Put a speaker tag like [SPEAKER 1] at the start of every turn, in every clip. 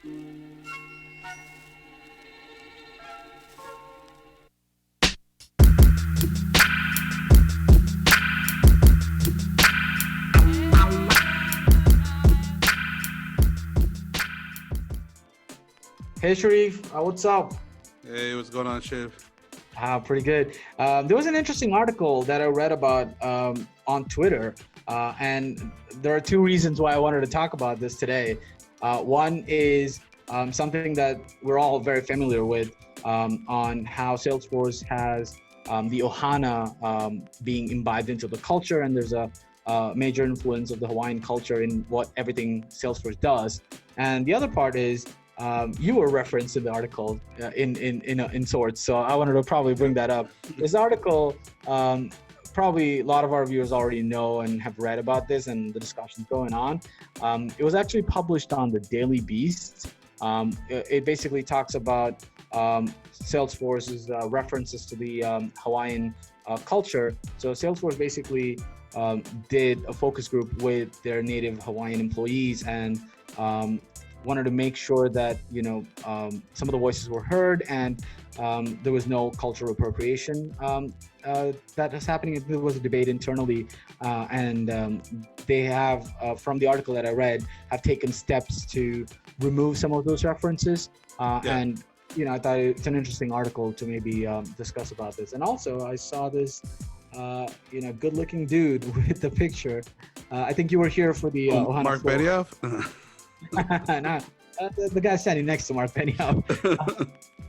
[SPEAKER 1] Hey Sharif, what's up?
[SPEAKER 2] Hey, what's going on, Shiv?
[SPEAKER 1] Pretty good. There was an interesting article that I read about on Twitter, and there are two reasons why I wanted to talk about this today. One is something that we're all very familiar with on how Salesforce has the Ohana being imbibed into the culture, and there's a major influence of the Hawaiian culture in what everything Salesforce does. And the other part is you were referenced in the article in sorts, so I wanted to probably bring that up. This article, probably a lot of our viewers already know and have read about this and the discussions going on. It was actually published on the Daily Beast. It basically talks about Salesforce's references to the Hawaiian culture. So Salesforce basically did a focus group with their native Hawaiian employees and wanted to make sure that some of the voices were heard and there was no cultural appropriation that is happening. There was a debate internally, and they have, from the article that I read, have taken steps to remove some of those references. And I thought it's an interesting article to maybe discuss about this. And also, I saw this good-looking dude with the picture. I think you were here for the Ohana
[SPEAKER 2] Mark
[SPEAKER 1] Floor.
[SPEAKER 2] Benioff?
[SPEAKER 1] Nah, the guy standing next to Mark Benioff.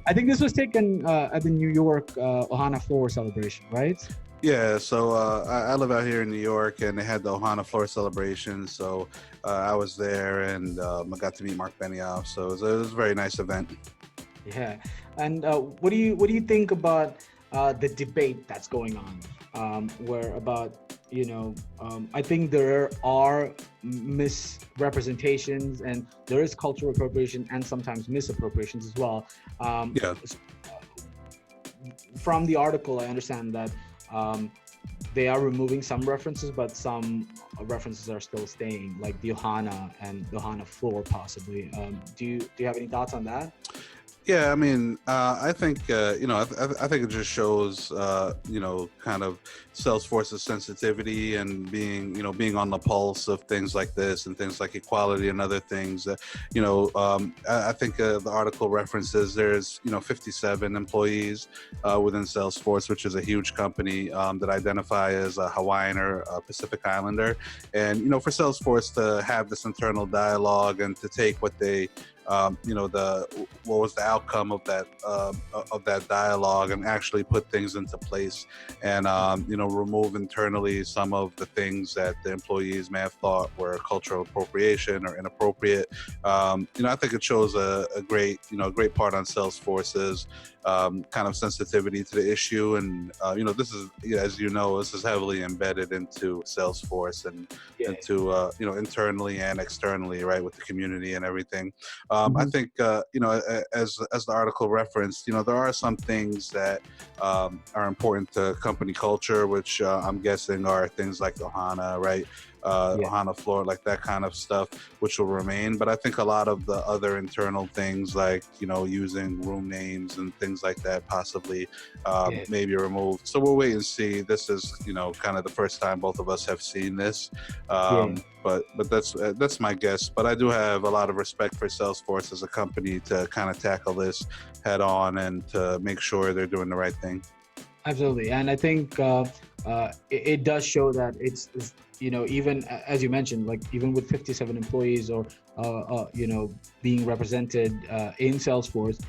[SPEAKER 1] I think this was taken at the New York Ohana Floor celebration, right?
[SPEAKER 2] Yeah, so I live out here in New York, and they had the Ohana Floor celebration. So I was there, and I got to meet Mark Benioff. So it was a very nice event.
[SPEAKER 1] Yeah, and what do you think about the debate that's going on, where about I think there are misrepresentations and there is cultural appropriation and sometimes misappropriations as well.
[SPEAKER 2] Yeah.
[SPEAKER 1] From the article, I understand that they are removing some references, but some references are still staying, like the Ohana and the Ohana floor, possibly. Do you have any thoughts on that?
[SPEAKER 2] Yeah, I mean, I think I think it just shows kind of Salesforce's sensitivity and being on the pulse of things like this and things like equality and other things. I think the article references there's 57 employees within Salesforce, which is a huge company that identify as a Hawaiian or a Pacific Islander, and for Salesforce to have this internal dialogue and to take what they what was the outcome of that dialogue and actually put things into place and remove internally some of the things that the employees may have thought were cultural appropriation or inappropriate. I think it shows a great part on Salesforce's kind of sensitivity to the issue, and this is, as this is heavily embedded into Salesforce and into internally and externally, right, with the community and everything. I think as the article referenced, there are some things that are important to company culture, which I'm guessing are things like Ohana, right? Ohana floor, like that kind of stuff, which will remain. But I think a lot of the other internal things, like using room names and things like that, possibly may be removed. So we'll wait and see. This is kind of the first time both of us have seen this. But that's my guess. But I do have a lot of respect for Salesforce as a company to kind of tackle this head on and to make sure they're doing the right thing.
[SPEAKER 1] Absolutely, and I think it does show that it's even as you mentioned, like even with 57 employees or being represented in Salesforce,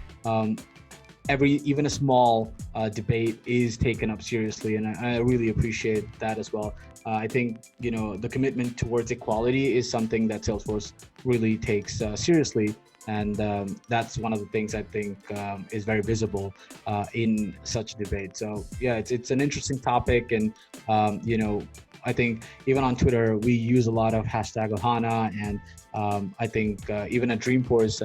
[SPEAKER 1] even a small debate is taken up seriously, and I really appreciate that as well. I think the commitment towards equality is something that Salesforce really takes seriously, and that's one of the things I think is very visible in such a debate. So yeah, it's an interesting topic, and I think even on Twitter we use a lot of hashtag Ohana, and I think even at Dreamforce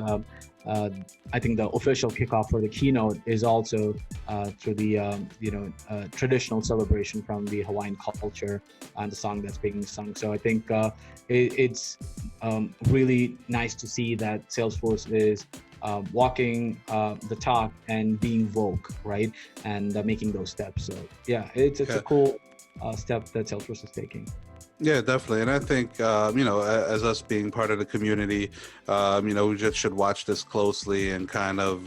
[SPEAKER 1] I think the official kickoff for the keynote is also through the traditional celebration from the Hawaiian culture and the song that's being sung. So I think it's really nice to see that Salesforce is walking the talk and being woke, right? And making those steps. So yeah, it's a cool step that Salesforce is taking.
[SPEAKER 2] Yeah, definitely. And I think, as us being part of the community, we just should watch this closely and kind of,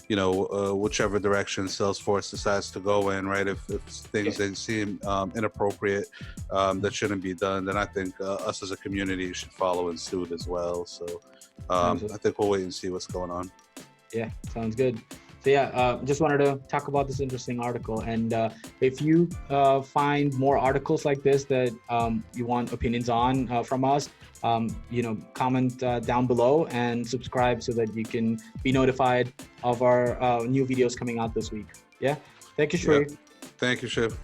[SPEAKER 2] whichever direction Salesforce decides to go in, right? If things that seem inappropriate that shouldn't be done, then I think us as a community should follow in suit as well. So I think we'll wait and see what's going on.
[SPEAKER 1] Yeah, sounds good. So yeah, just wanted to talk about this interesting article. And if you find more articles like this that you want opinions on from us, comment down below and subscribe so that you can be notified of our new videos coming out this week. Yeah. Thank you, Sharif.
[SPEAKER 2] Yeah. Thank you, Shiv.